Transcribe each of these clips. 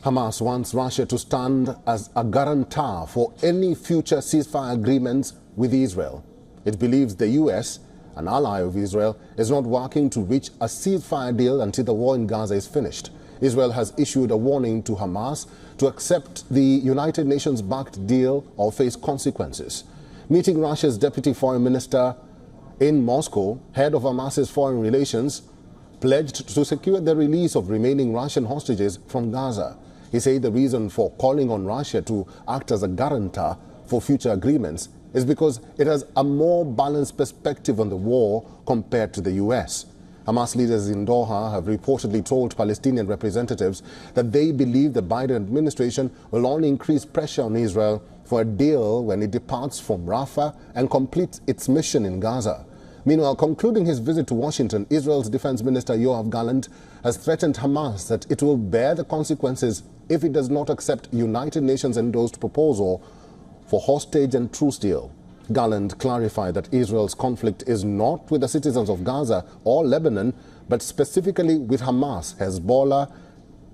Hamas wants Russia to stand as a guarantor for any future ceasefire agreements with Israel. It believes the US, an ally of Israel, is not working to reach a ceasefire deal until the war in Gaza is finished. Israel has issued a warning to Hamas to accept the United Nations-backed deal or face consequences. Meeting Russia's deputy foreign minister in Moscow, head of Hamas's foreign relations pledged to secure the release of remaining Russian hostages from Gaza. He said the reason for calling on Russia to act as a guarantor for future agreements is because it has a more balanced perspective on the war compared to the US. Hamas leaders in Doha have reportedly told Palestinian representatives that they believe the Biden administration will only increase pressure on Israel for a deal when it departs from Rafah and completes its mission in Gaza. Meanwhile, concluding his visit to Washington, Israel's Defense Minister Yoav Gallant has threatened Hamas that it will bear the consequences if it does not accept United Nations-endorsed proposal for hostage and truce deal. Gallant clarified that Israel's conflict is not with the citizens of Gaza or Lebanon, but specifically with Hamas, Hezbollah,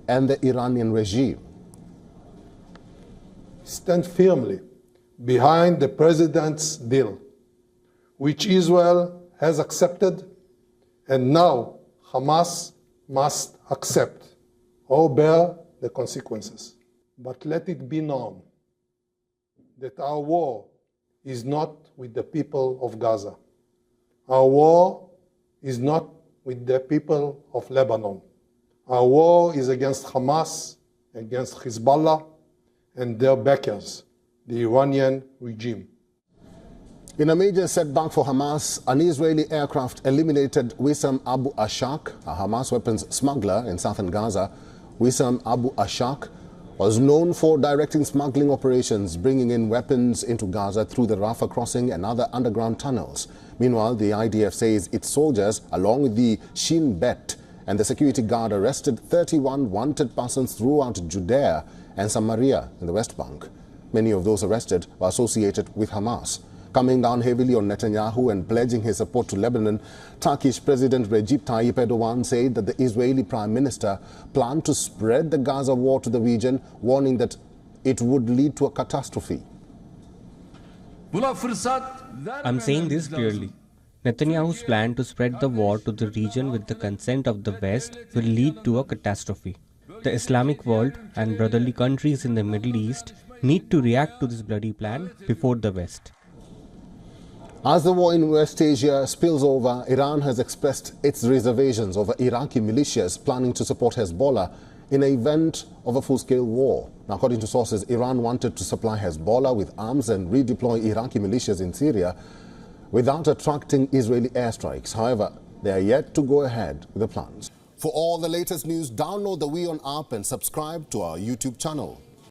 and the Iranian regime. Stand firmly behind the President's deal, which Israel has accepted, and now Hamas must accept or bear the consequences. But let it be known that our war is not with the people of Gaza. Our war is not with the people of Lebanon. Our war is against Hamas, against Hezbollah, and their backers, the Iranian regime. In a major setback for Hamas, an Israeli aircraft eliminated Wissam Abu Ashak, a Hamas weapons smuggler in southern Gaza. Wissam Abu Ashak was known for directing smuggling operations, bringing in weapons into Gaza through the Rafah crossing and other underground tunnels. Meanwhile, the IDF says its soldiers, along with the Shin Bet and the security guard, arrested 31 wanted persons throughout Judea and Samaria in the West Bank. Many of those arrested were associated with Hamas. Coming down heavily on Netanyahu and pledging his support to Lebanon, Turkish President Recep Tayyip Erdogan said that the Israeli Prime Minister planned to spread the Gaza war to the region, warning that it would lead to a catastrophe. I'm saying this clearly. Netanyahu's plan to spread the war to the region with the consent of the West will lead to a catastrophe. The Islamic world and brotherly countries in the Middle East need to react to this bloody plan before the West. As the war in West Asia spills over, Iran has expressed its reservations over Iraqi militias planning to support Hezbollah in an event of a full-scale war. Now, according to sources, Iran wanted to supply Hezbollah with arms and redeploy Iraqi militias in Syria without attracting Israeli airstrikes. However, they are yet to go ahead with the plans. For all the latest news, download the WION app and subscribe to our YouTube channel.